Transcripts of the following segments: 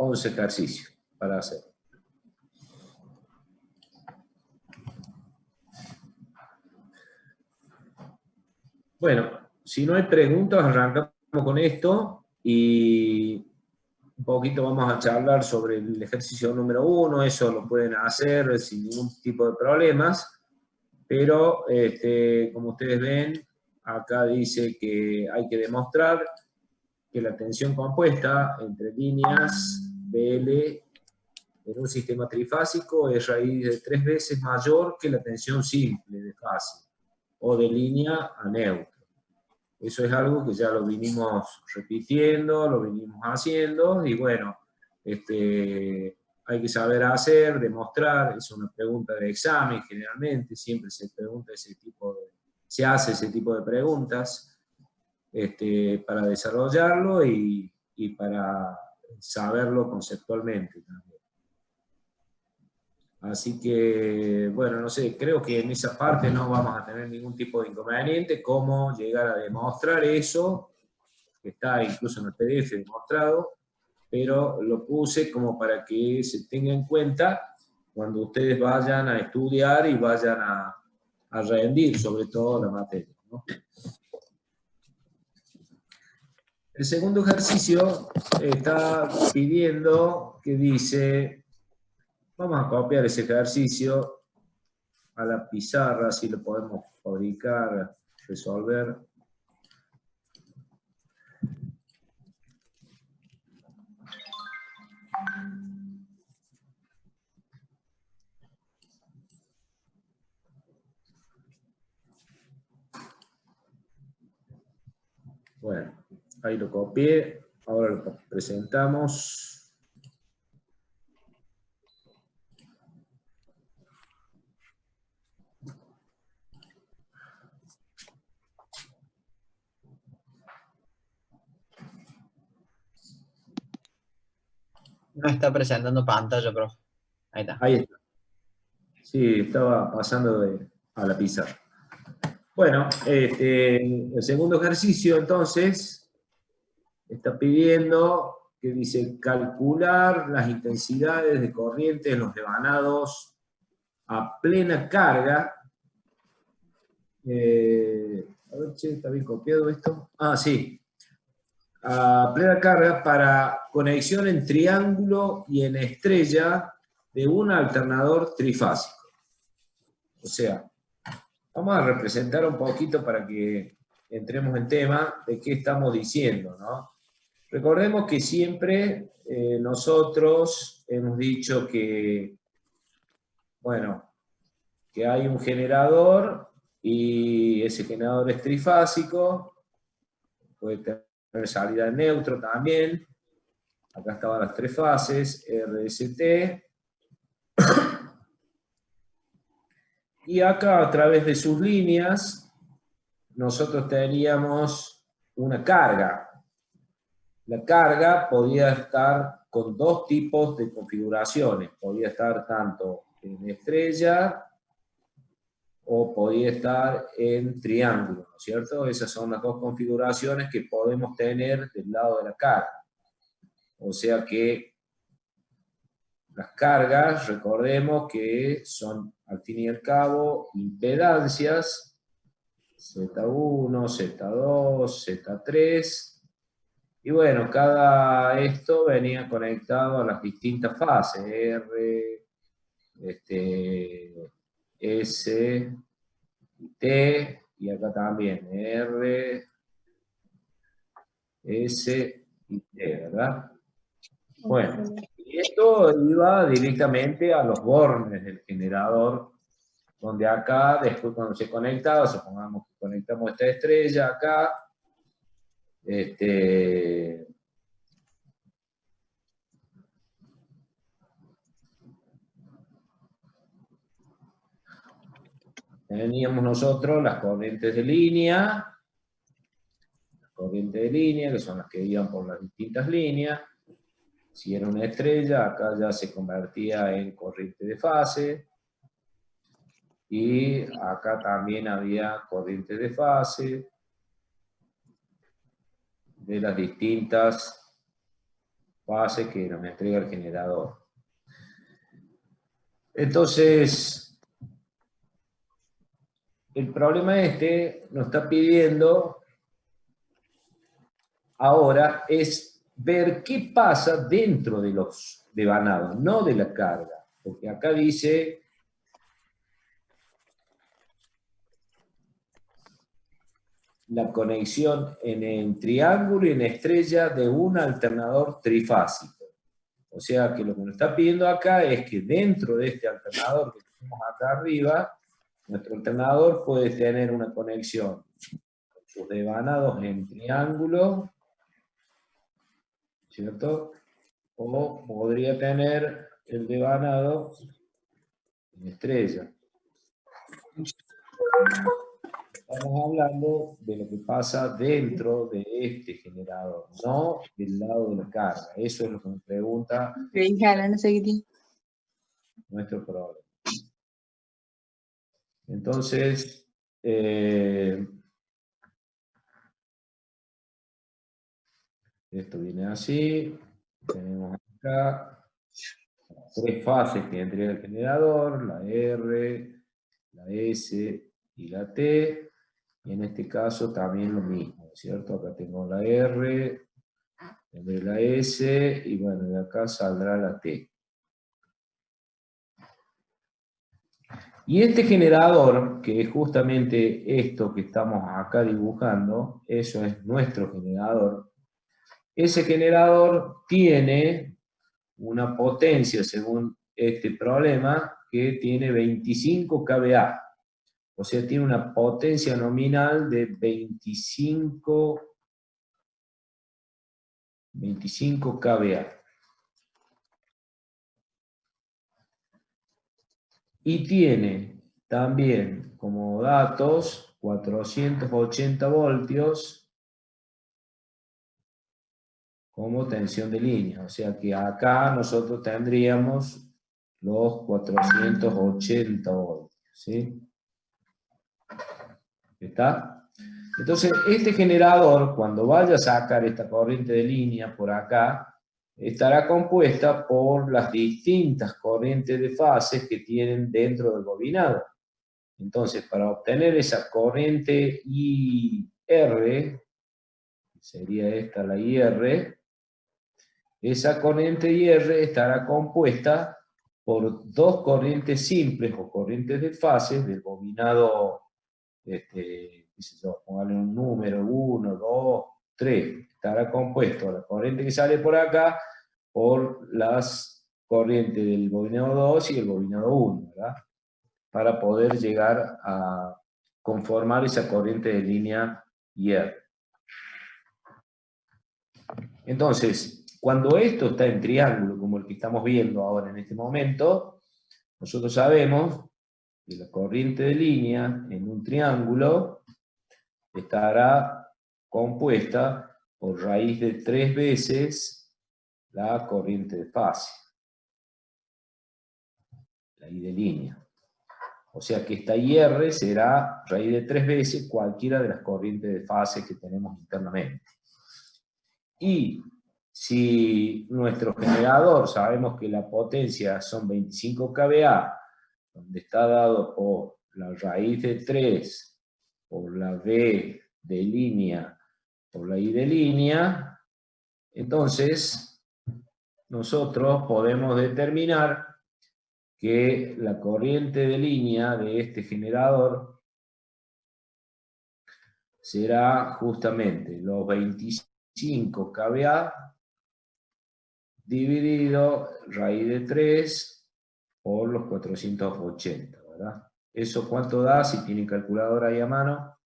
11 ejercicios para hacer. Bueno, si no hay preguntas, arrancamos con esto y un poquito vamos a charlar sobre el ejercicio número 1, eso lo pueden hacer sin ningún tipo de problemas, pero como ustedes ven, acá dice que hay que demostrar que la tensión compuesta entre líneas BL en un sistema trifásico es raíz de 3 veces mayor que la tensión simple de fase, o de línea a neutro. Eso es algo que ya lo vinimos repitiendo, lo vinimos haciendo, y bueno, hay que saber hacer, demostrar, es una pregunta de examen generalmente, siempre se pregunta se hace ese tipo de preguntas, para desarrollarlo y para saberlo conceptualmente también. Así que, bueno, no sé, creo que en esa parte no vamos a tener ningún tipo de inconveniente, cómo llegar a demostrar eso, que está incluso en el PDF demostrado, pero lo puse como para que se tenga en cuenta cuando ustedes vayan a estudiar y vayan a rendir sobre todo la materia, ¿no? El segundo ejercicio está pidiendo que dice, vamos a copiar ese ejercicio a la pizarra, así lo podemos fabricar, resolver. Bueno, ahí lo copié, ahora lo presentamos. No está presentando pantalla, profe. Ahí está. Ahí está. Sí, estaba pasando a la pizarra. Bueno, el segundo ejercicio entonces está pidiendo que dice calcular las intensidades de corriente en los devanados a plena carga. A ver, che, ¿está bien copiado esto? Ah, sí. A plena carga para conexión en triángulo y en estrella de un alternador trifásico. O sea, vamos a representar un poquito para que entremos en tema de qué estamos diciendo, ¿no? Recordemos que siempre nosotros hemos dicho que, bueno, que hay un generador y ese generador es trifásico, puede tener salida en neutro también. Acá estaban las 3 fases, RST. Y acá a través de sus líneas nosotros teníamos una carga. La carga podía estar con 2 tipos de configuraciones. Podía estar tanto en estrella o podía estar en triángulo, ¿no es cierto? Esas son las 2 configuraciones que podemos tener del lado de la carga. O sea que las cargas, recordemos que son, al fin y al cabo, impedancias, Z1, Z2, Z3, y bueno, cada esto venía conectado a las distintas fases, R, S, T, y acá también, R, S y T, ¿verdad? Bueno, y esto iba directamente a los bornes del generador, donde acá, después cuando se conectaba, supongamos que conectamos esta estrella acá, teníamos nosotros las corrientes de línea, que son las que iban por las distintas líneas. Si era una estrella, acá ya se convertía en corriente de fase, y acá también había corriente de fase de las distintas fases que nos entrega el generador. Entonces, el problema nos está pidiendo ahora es ver qué pasa dentro de los devanados, no de la carga. Porque acá dice la conexión en triángulo y en estrella de un alternador trifásico. O sea que lo que nos está pidiendo acá es que dentro de este alternador que tenemos acá arriba, nuestro alternador puede tener una conexión con sus devanados en triángulo, ¿cierto? O podría tener el devanado en estrella. Estamos hablando de lo que pasa dentro de este generador, no del lado de la carga. Eso es lo que nos pregunta nuestro problema. Entonces, esto viene así. Tenemos acá 3 fases que entrega el generador, la R, la S y la T. Y en este caso también lo mismo, ¿cierto? Acá tengo la R, tendré la S, y bueno, de acá saldrá la T. Y este generador, que es justamente esto que estamos acá dibujando, eso es nuestro generador, ese generador tiene una potencia, según este problema, que tiene 25 kVA. O sea, tiene una potencia nominal de 25 kVA. Y tiene también como datos 480 voltios como tensión de línea. O sea que acá nosotros tendríamos los 480 voltios. ¿Sí? ¿Está? Entonces, este generador, cuando vaya a sacar esta corriente de línea por acá, estará compuesta por las distintas corrientes de fases que tienen dentro del bobinado. Entonces, para obtener esa corriente IR, sería esta la IR, esa corriente IR estará compuesta por 2 corrientes simples o corrientes de fases del bobinado, qué sé yo, póngale un número, 1, 2, 3. Estará compuesto la corriente que sale por acá por las corrientes del bobinado 2 y el bobinado 1, ¿verdad? Para poder llegar a conformar esa corriente de línea IR. Entonces, cuando esto está en triángulo, como el que estamos viendo ahora en este momento, nosotros sabemos que la corriente de línea en un triángulo estará compuesta por raíz de 3 veces la corriente de fase, la I de línea. O sea que esta IR será raíz de 3 veces cualquiera de las corrientes de fase que tenemos internamente. Y si nuestro generador sabemos que la potencia son 25 kVA, donde está dado por la raíz de 3, por la V de línea, por la I de línea, entonces nosotros podemos determinar que la corriente de línea de este generador será justamente los 25 kVA dividido raíz de 3 por los 480, ¿verdad? ¿Eso cuánto da? Si tienen calculadora ahí a mano,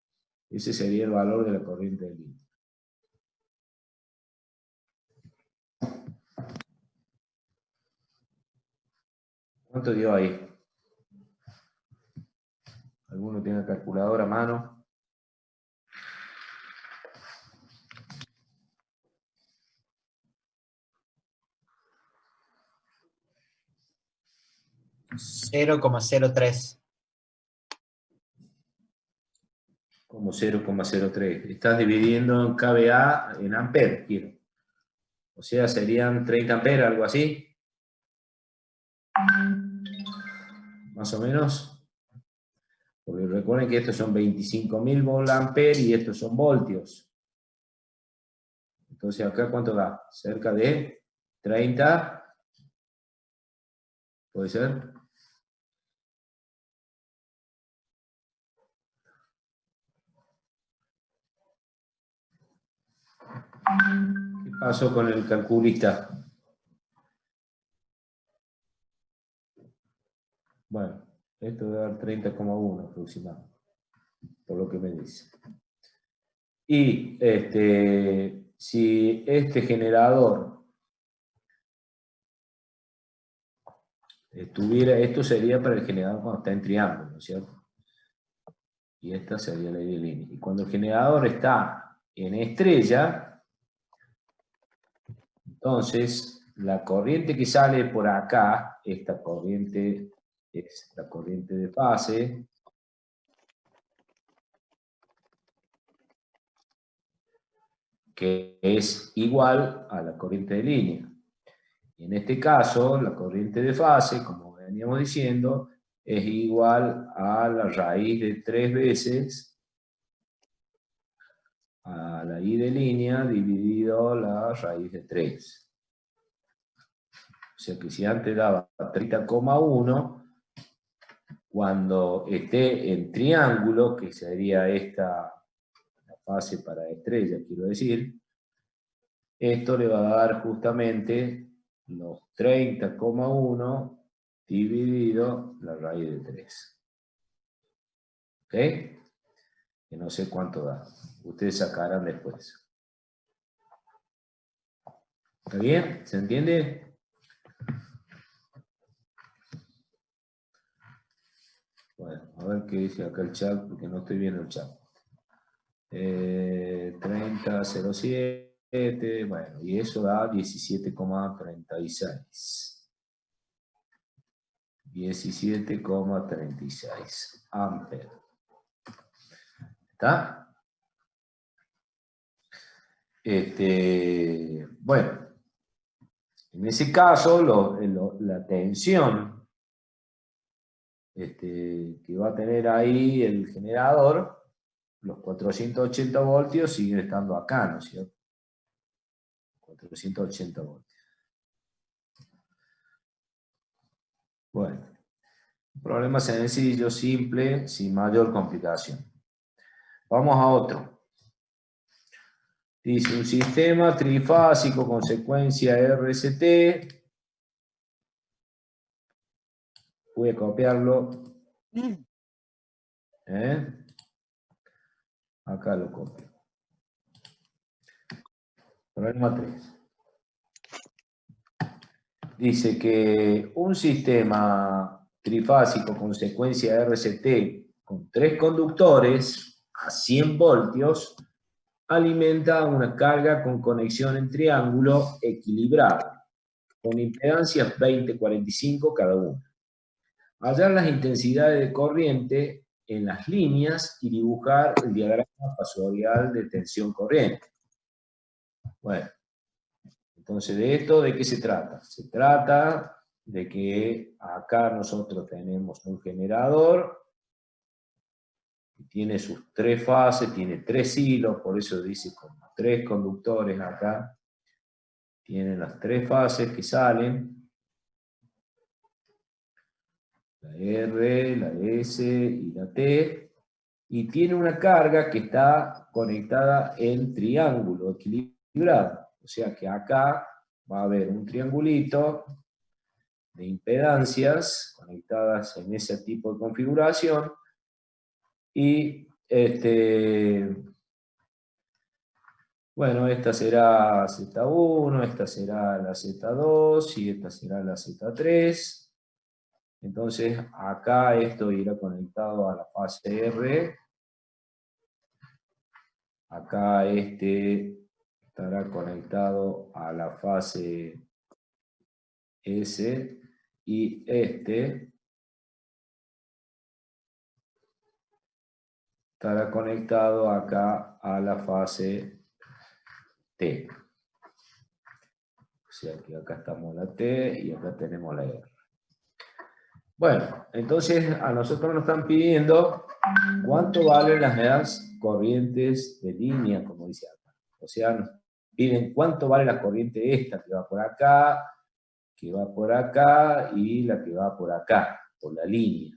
ese sería el valor de la corriente de línea. ¿Cuánto dio ahí? ¿Alguno tiene calculadora a mano? $0,03. Como 0,03. Estás dividiendo en kVA en amperes, quiero. O sea, serían 30 amperes, algo así. Más o menos. Porque recuerden que estos son 25.000 volt-ampere y estos son voltios. Entonces, ¿acá cuánto da? Cerca de 30. ¿Puede ser? ¿Qué pasó con el calculista? Bueno, esto debe dar 30,1 aproximadamente, por lo que me dice. Y si este generador estuviera, esto sería para el generador cuando está en triángulo, ¿no es cierto? Y esta sería la I de línea. Y cuando el generador está en estrella, entonces la corriente que sale por acá, esta corriente es la corriente de fase, que es igual a la corriente de línea. Y en este caso, la corriente de fase, como veníamos diciendo, es igual a la raíz de 3 veces a la I de línea dividido la raíz de 3. O sea que si antes daba 30,1, cuando esté en triángulo, que sería esta la fase para estrella, quiero decir, esto le va a dar justamente los 30,1 dividido la raíz de 3. ¿Ok? Que no sé cuánto da. Ustedes sacarán después. ¿Está bien? ¿Se entiende? Bueno, a ver qué dice acá el chat, porque no estoy viendo el chat. 30,07, bueno, y eso da 17,36. 17,36 amperes. ¿Está? Bueno, en ese caso, la tensión que va a tener ahí el generador, los 480 voltios siguen estando acá, ¿no es cierto? 480 voltios. Bueno, un problema sencillo, simple, sin mayor complicación. Vamos a otro. Dice, un sistema trifásico con secuencia RST. Voy a copiarlo. Acá lo copio. Problema 3. Dice que un sistema trifásico con secuencia RCT con 3 conductores a 100 voltios alimenta una carga con conexión en triángulo equilibrada, con impedancias 20-45 cada una. Hallar las intensidades de corriente en las líneas y dibujar el diagrama fasorial de tensión corriente. Bueno, entonces, ¿de esto de qué se trata? Se trata de que acá nosotros tenemos un generador que tiene sus 3 fases, tiene 3 hilos, por eso dice con 3 conductores acá. Tienen las 3 fases que salen, la R, la S y la T, y tiene una carga que está conectada en triángulo equilibrado. O sea que acá va a haber un triangulito de impedancias conectadas en ese tipo de configuración y bueno, esta será Z1, esta será la Z2 y esta será la Z3. Entonces acá esto irá conectado a la fase R, acá estará conectado a la fase S y estará conectado acá a la fase T. sea que acá estamos la T y acá tenemos la R. Bueno, entonces a nosotros nos están pidiendo cuánto valen las corrientes de línea, como dice acá. O sea, nos piden cuánto vale la corriente esta, que va por acá, que va por acá, y la que va por acá, por la línea.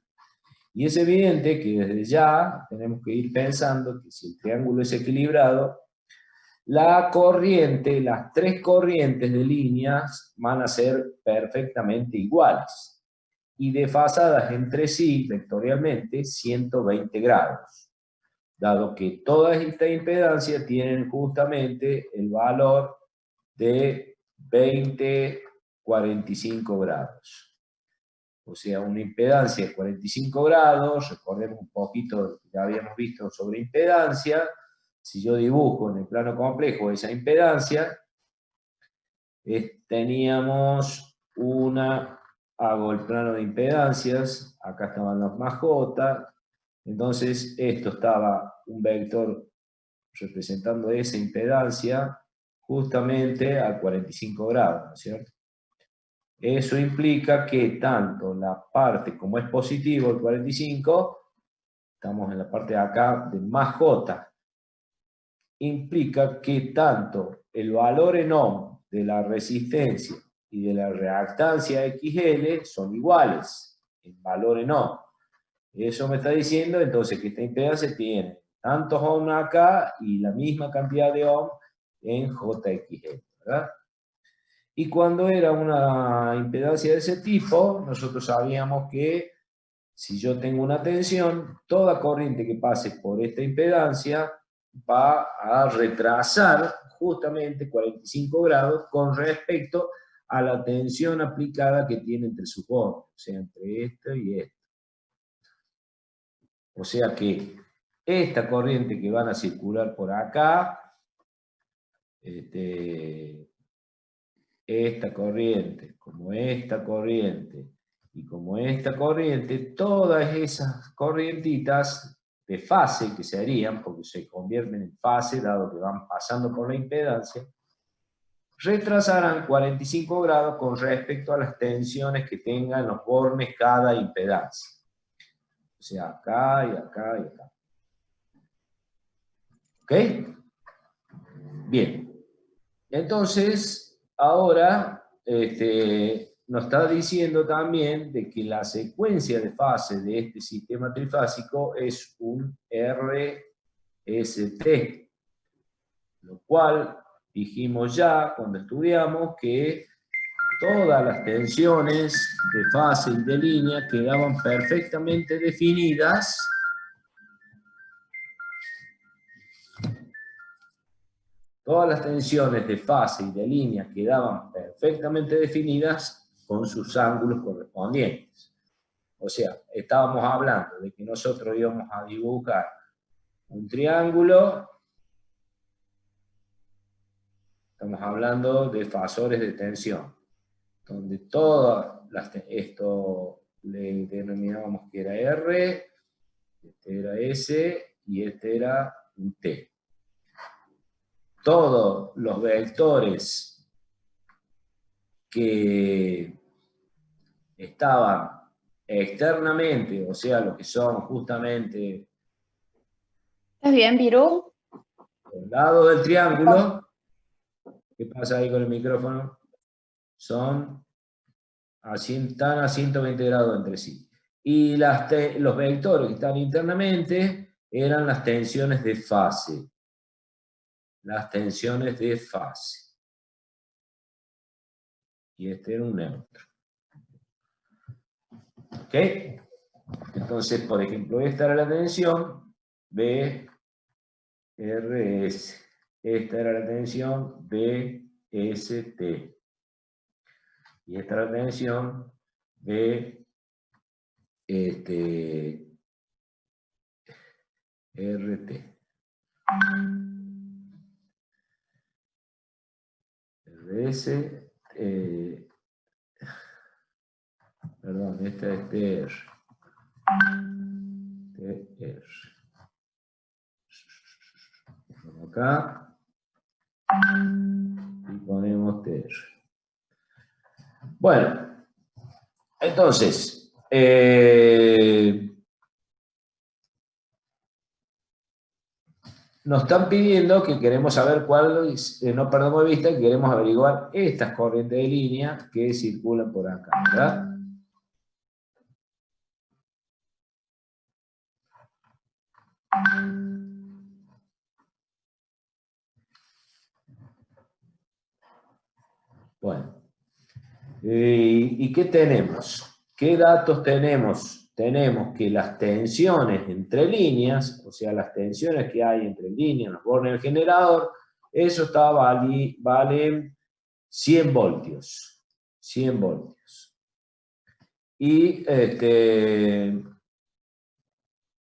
Y es evidente que desde ya tenemos que ir pensando que si el triángulo es equilibrado, la corriente, las tres corrientes de líneas van a ser perfectamente iguales y desfasadas entre sí vectorialmente 120 grados, dado que todas estas impedancias tienen justamente el valor de 20-45 grados. O sea, una impedancia de 45 grados, recordemos un poquito lo que ya habíamos visto sobre impedancia. Si yo dibujo en el plano complejo esa impedancia, teníamos hago el plano de impedancias, acá estaban los más J, entonces esto estaba un vector representando esa impedancia justamente a 45 grados, ¿no es cierto? Eso implica que tanto la parte, como es positivo el 45, estamos en la parte de acá de más J, implica que tanto el valor en ohm de la resistencia y de la reactancia XL son iguales en valor en ohm. Eso me está diciendo entonces que esta impedancia tiene tantos ohm acá y la misma cantidad de ohm en JXL, ¿verdad? Y cuando era una impedancia de ese tipo, nosotros sabíamos que si yo tengo una tensión, toda corriente que pase por esta impedancia va a retrasar justamente 45 grados con respecto a la tensión aplicada que tiene entre sus bordes, o sea, entre esto y esto. O sea que esta corriente que van a circular por acá, esta corriente, como esta corriente y como esta corriente, todas esas corrientitas de fase que se harían, porque se convierten en fase, dado que van pasando por la impedancia, retrasarán 45 grados con respecto a las tensiones que tengan los bornes cada impedancia. O sea, acá y acá y acá. ¿Ok? Bien. Entonces, ahora nos está diciendo también de que la secuencia de fase de este sistema trifásico es un RST, lo cual dijimos ya cuando estudiamos que todas las tensiones de fase y de línea quedaban perfectamente definidas todas las tensiones de fase y de línea quedaban perfectamente definidas con sus ángulos correspondientes. O sea, estábamos hablando de que nosotros íbamos a dibujar un triángulo, estamos hablando de fasores de tensión, donde esto le denominábamos que era R, este era S y este era un T. Todos los vectores que estaban externamente, o sea, los que son justamente ¿Estás bien, Viru? los lados del triángulo, ¿qué pasa ahí con el micrófono? Están a 120 grados entre sí. Y los vectores que están internamente eran las tensiones de fase. Las tensiones de fase. Y este era un neutro. ¿Ok? Entonces, por ejemplo, esta era la tensión BRS. Esta era la tensión BST. Y esta era la tensión RT. RS, perdón, esta es TR. TR. Ponemos acá y ponemos TR. Bueno, entonces, nos están pidiendo que queremos saber cuál, no perdamos de vista, que queremos averiguar estas corrientes de línea que circulan por acá, ¿verdad? Bueno, ¿y qué tenemos? ¿Qué datos tenemos? Tenemos que las tensiones entre líneas, o sea, las tensiones que hay entre líneas, los bornes del generador, eso vale 100 voltios. 100 voltios. Y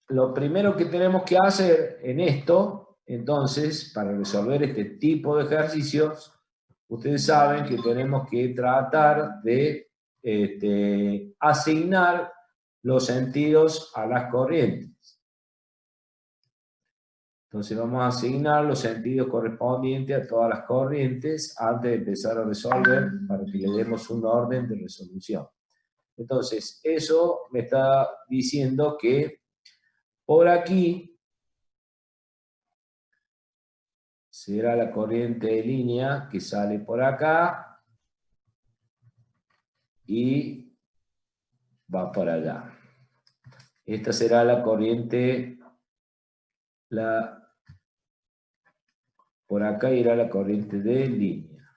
lo primero que tenemos que hacer en esto, entonces, para resolver este tipo de ejercicios, ustedes saben que tenemos que tratar de asignar los sentidos a las corrientes. Entonces vamos a asignar los sentidos correspondientes a todas las corrientes antes de empezar a resolver, para que le demos un orden de resolución. Entonces, eso me está diciendo que por aquí será la corriente de línea que sale por acá y va para allá. Esta será la corriente, por acá irá la corriente de línea.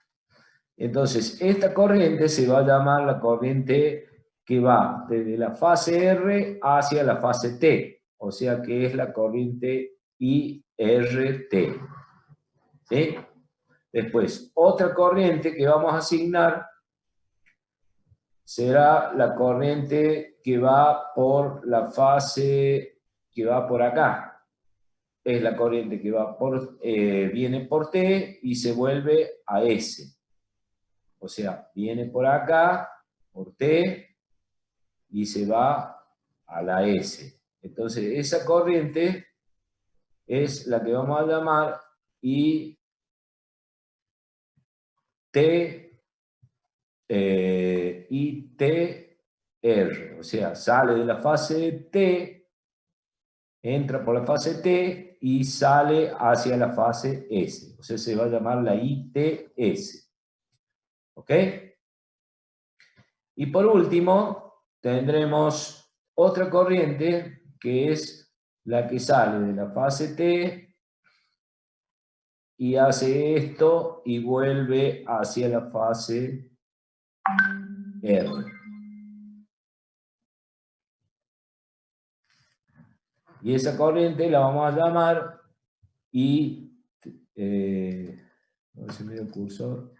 Entonces, esta corriente se va a llamar la corriente que va desde la fase R hacia la fase T, o sea que es la corriente IRT. ¿Sí? Después, otra corriente que vamos a asignar será la corriente que va por la fase, que va por acá. Es la corriente que va viene por T y se vuelve a S. O sea, viene por acá, por T, y se va a la S. Entonces, esa corriente es la que vamos a llamar ITR, o sea, sale de la fase T, entra por la fase T y sale hacia la fase S. O sea, se va a llamar la ITS. ¿Ok? Y por último, tendremos otra corriente que es la que sale de la fase T y hace esto y vuelve hacia la fase R. Y esa corriente la vamos a llamar y a ver si me dio el cursor.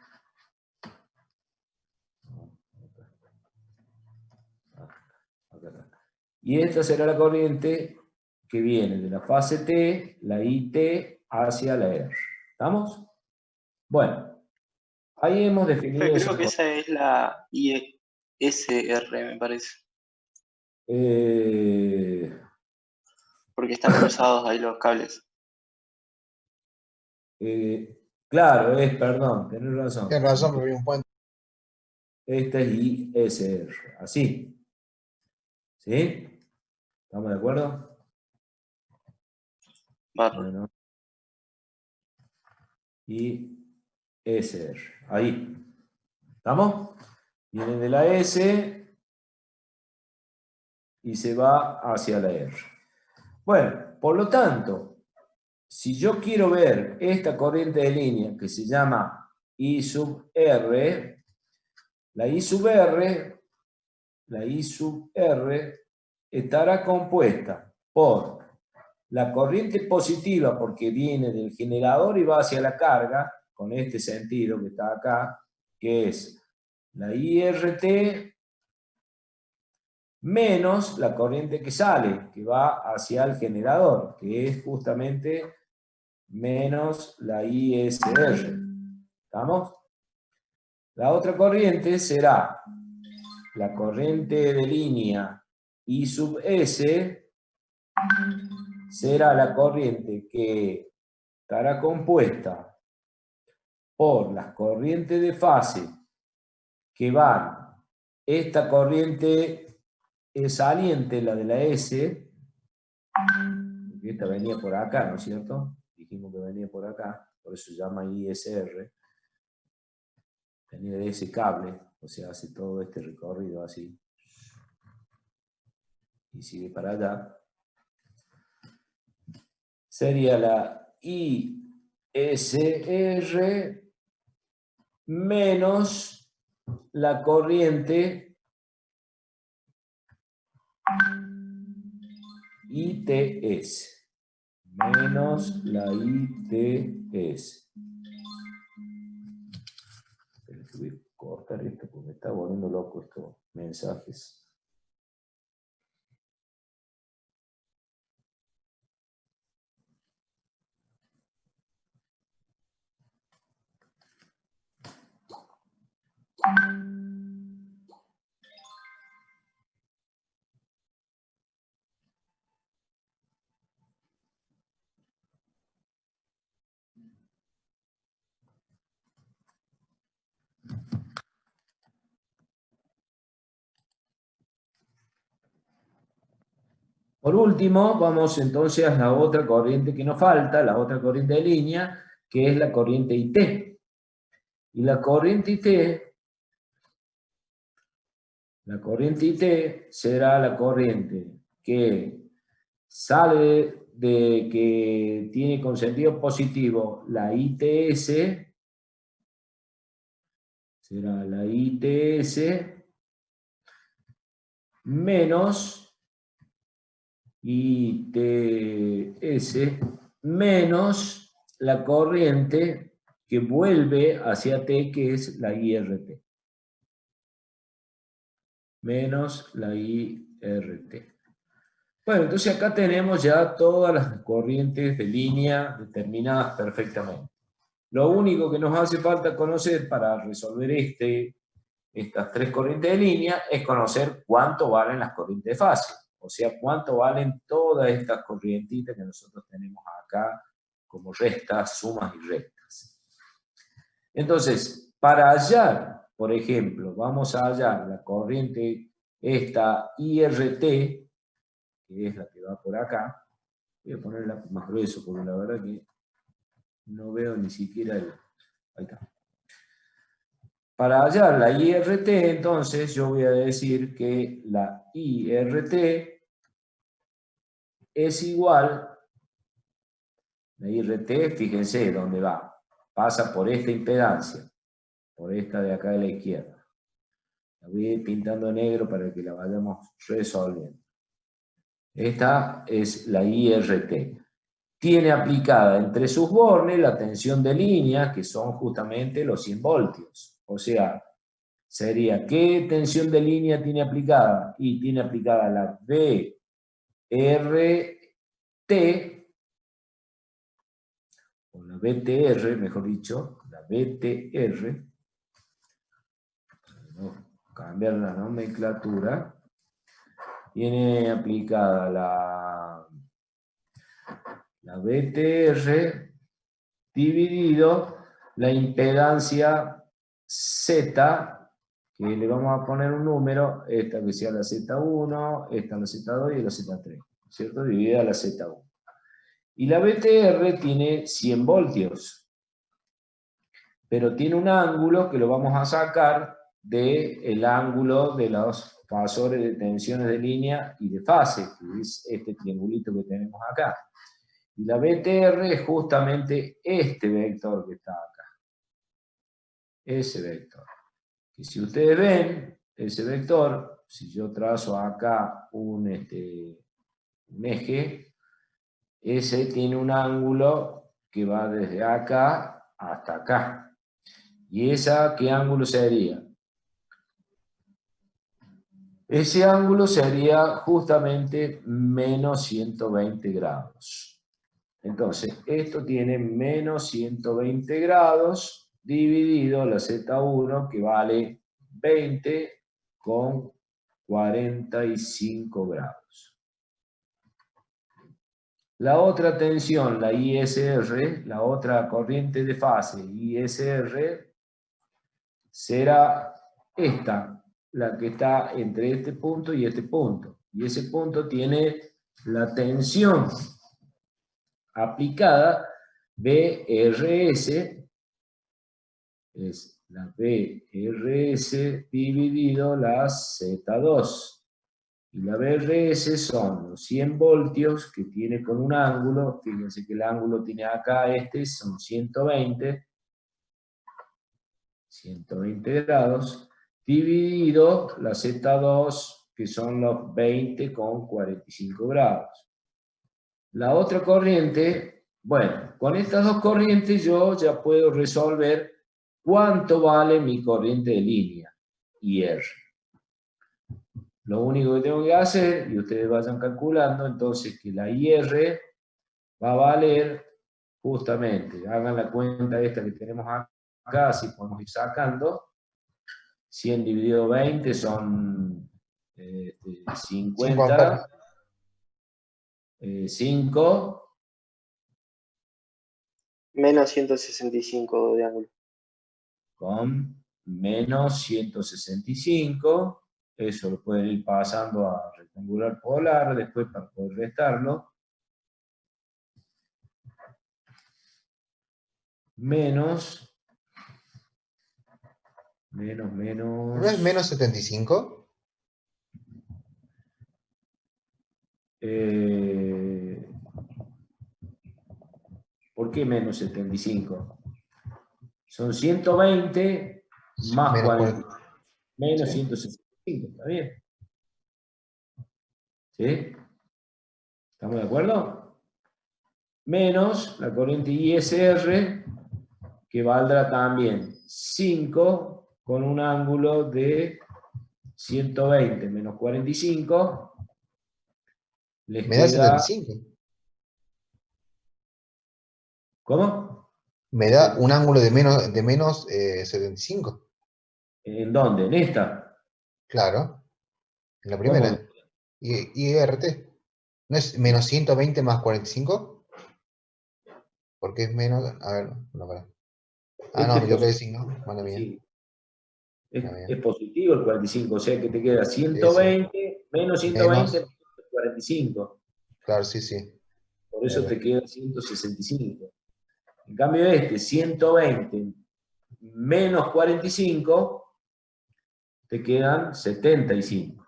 Y esta será la corriente que viene de la fase T, la IT, hacia la R. ¿Estamos? Bueno, ahí hemos definido... Creo que esa es la ISR, me parece. Porque están cruzados ahí los cables. Claro, perdón, tenés razón. Tienes razón, me vi un puente. Esta es ISR, así. ¿Sí? ¿Estamos de acuerdo? Bueno. ISR, ahí. ¿Estamos? Viene de la S y se va hacia la R. Bueno, por lo tanto, si yo quiero ver esta corriente de línea que se llama I sub R, la I sub R estará compuesta por la corriente positiva porque viene del generador y va hacia la carga, con este sentido que está acá, que es la IRT menos la corriente que sale, que va hacia el generador, que es justamente menos la ISR. ¿Estamos? La otra corriente será la corriente de línea I sub S, será la corriente que estará compuesta por las corrientes de fase que van esta corriente es saliente, la de la S, esta venía por acá, ¿no es cierto? Dijimos que venía por acá, por eso se llama ISR. Venía de ese cable, o sea, hace todo este recorrido así. Y sigue para allá. Sería la ISR menos la corriente ITS. Menos la ITS. Voy a cortar esto porque me está volviendo loco estos mensajes. Por último, vamos entonces a la otra corriente que nos falta, la otra corriente de línea, que es la corriente IT. Y la corriente IT será la corriente que sale de que tiene con sentido positivo la ITS, será la ITS menos ITS menos la corriente que vuelve hacia T, que es la IRT. Menos la IRT. Bueno, entonces acá tenemos ya todas las corrientes de línea determinadas perfectamente. Lo único que nos hace falta conocer para resolver estas tres corrientes de línea es conocer cuánto valen las corrientes de fase. O sea, cuánto valen todas estas corrientitas que nosotros tenemos acá como restas, sumas y restas. Entonces, para hallar, por ejemplo, vamos a hallar la corriente esta IRT, que es la que va por acá. Voy a ponerla más grueso porque la verdad que no veo ni siquiera el... Ahí está. Para hallar la IRT, entonces, yo voy a decir que la IRT es igual, la IRT, fíjense dónde va, pasa por esta impedancia, por esta de acá de la izquierda. La voy a ir pintando negro para que la vayamos resolviendo. Esta es la IRT. Tiene aplicada entre sus bornes la tensión de línea, que son justamente los 100 voltios. O sea, sería, ¿qué tensión de línea tiene aplicada? Y tiene aplicada la VRT, o la BTR, mejor dicho, la BTR, cambiar la nomenclatura, tiene aplicada la BTR dividido la impedancia Z, que le vamos a poner un número, esta que sea la Z1, esta la Z2 y la Z3, ¿cierto? Dividida la Z1. Y la BTR tiene 100 voltios, pero tiene un ángulo que lo vamos a sacar del ángulo de los fasores de tensiones de línea y de fase, que es este triangulito que tenemos acá. Y la BTR es justamente este vector que está acá. Ese vector. Y si ustedes ven, ese vector, si yo trazo acá un eje, ese tiene un ángulo que va desde acá hasta acá. ¿Y esa qué ángulo sería? Ese ángulo sería justamente menos 120 grados. Entonces, esto tiene menos 120 grados dividido la Z1, que vale 20 con 45 grados. La otra tensión, la ISR, la otra corriente de fase ISR, será esta, la que está entre este punto y este punto. Y ese punto tiene la tensión aplicada BRS, es la BRS dividido la Z2. Y la BRS son los 100 voltios que tiene con un ángulo, fíjense que el ángulo tiene acá, son 120 grados, dividido la Z2, que son los 20,45 grados. La otra corriente, bueno, con estas dos corrientes yo ya puedo resolver cuánto vale mi corriente de línea, IR. Lo único que tengo que hacer, y ustedes vayan calculando, entonces que la IR va a valer justamente, hagan la cuenta esta que tenemos acá, así podemos ir sacando, 100 dividido 20 son 50, 5, Menos 165 de ángulo. con menos 165, eso lo pueden ir pasando a rectangular polar después para poder restarlo, menos, ¿No es menos 75? ¿Por qué menos 75? Son 120 más Menos 40, menos sí. 165, ¿está bien? ¿Sí? ¿Estamos de acuerdo? Menos la corriente ISR, que valdrá también 5 con un ángulo de 120 menos 45. Les Me da queda... 75. ¿Cómo? Me da un ángulo de menos 75. ¿En dónde? ¿En esta? Claro, en la ¿Cómo? primera. IRT. ¿No es menos 120 más 45? Porque es menos. A ver, no, para. Ah, no, me equivoqué de signo. Mala mía. Sí. Es, Mala mía. es positivo el 45, o sea que te queda Sí, 120 menos 120 Menos. menos 45. Claro, sí, sí. Por eso te queda 165. En cambio 120 menos 45, te quedan 75.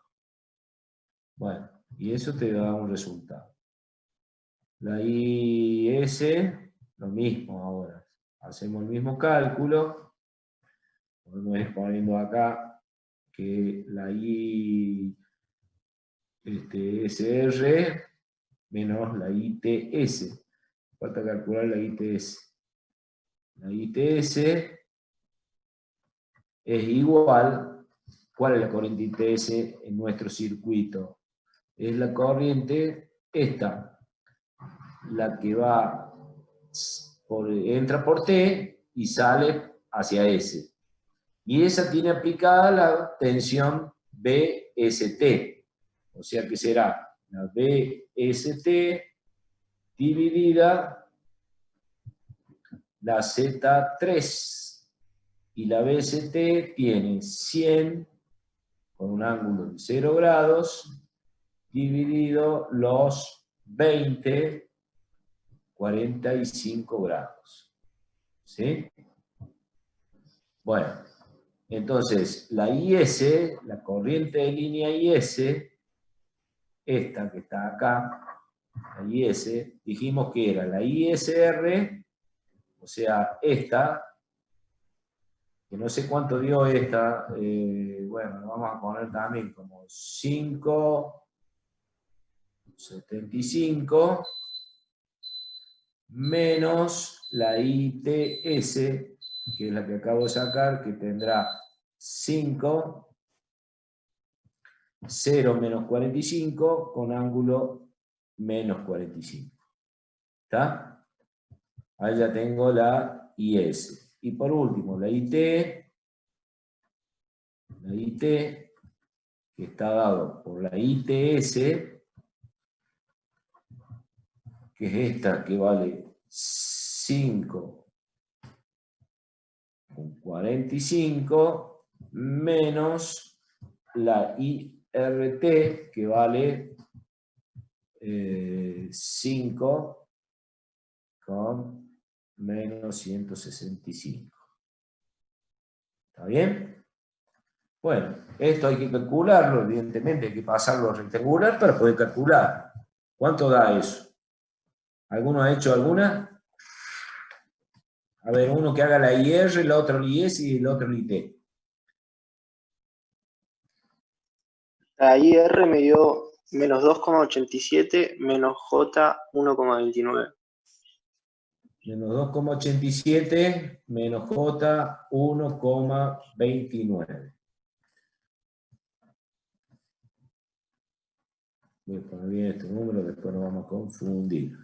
Bueno, y eso te da un resultado. La IS, lo mismo ahora. Hacemos el mismo cálculo. Podemos ir poniendo acá que la ISR menos la ITS. Falta calcular la ITS. La ITS es igual. ¿Cuál es la corriente ITS en nuestro circuito? Es la corriente esta, la que va entra por T y sale hacia S. Y esa tiene aplicada la tensión BST. O sea que será la BST dividida la Z3. Y la BST tiene 100 con un ángulo de 0 grados dividido los 20, 45 grados. ¿Sí? Bueno, entonces la IS, la corriente de línea IS, esta que está acá, la IS, dijimos que era la ISR, o sea, esta, que no sé cuánto dio esta, bueno, lo vamos a poner también como 5,75 menos la ITS, que es la que acabo de sacar, que tendrá 5, 0 menos 45 con ángulo menos 45. ¿Está? Ahí ya tengo la IS. Y por último, la IT, que está dado por la ITS, que es esta que vale 5 con 45 menos la IRT, que vale 5 con menos 165. ¿Está bien? Bueno, esto hay que calcularlo, evidentemente hay que pasarlo a rectangular para poder calcular. ¿Cuánto da eso? ¿Alguno ha hecho alguna? A ver, uno que haga la IR, el otro el IS y el otro el IT. La IR me dio menos 2,87 menos J 1,29. Menos 2,87 menos J 1,29. Voy a poner bien este número, después nos vamos a confundir.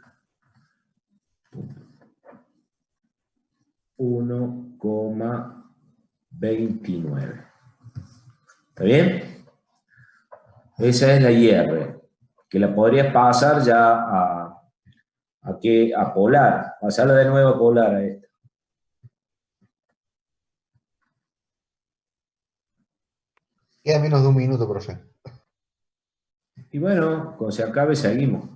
1,29. ¿Está bien? Esa es la IR, que la podrías pasar ya a polar, pasarla de nuevo a polar a esta. Queda menos de un minuto, profe. Y bueno, cuando se acabe seguimos.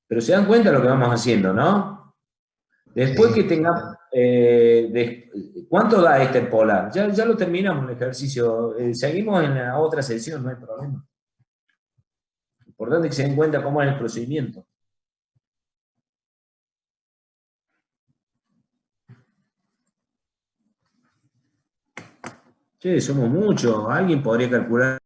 Pero se dan cuenta de lo que vamos haciendo, ¿no? Después Sí. que tengamos... ¿cuánto da este polar? Ya lo terminamos el ejercicio. Seguimos en la otra sesión, no hay problema. Importante que se den cuenta cómo es el procedimiento. Che, somos muchos. ¿Alguien podría calcular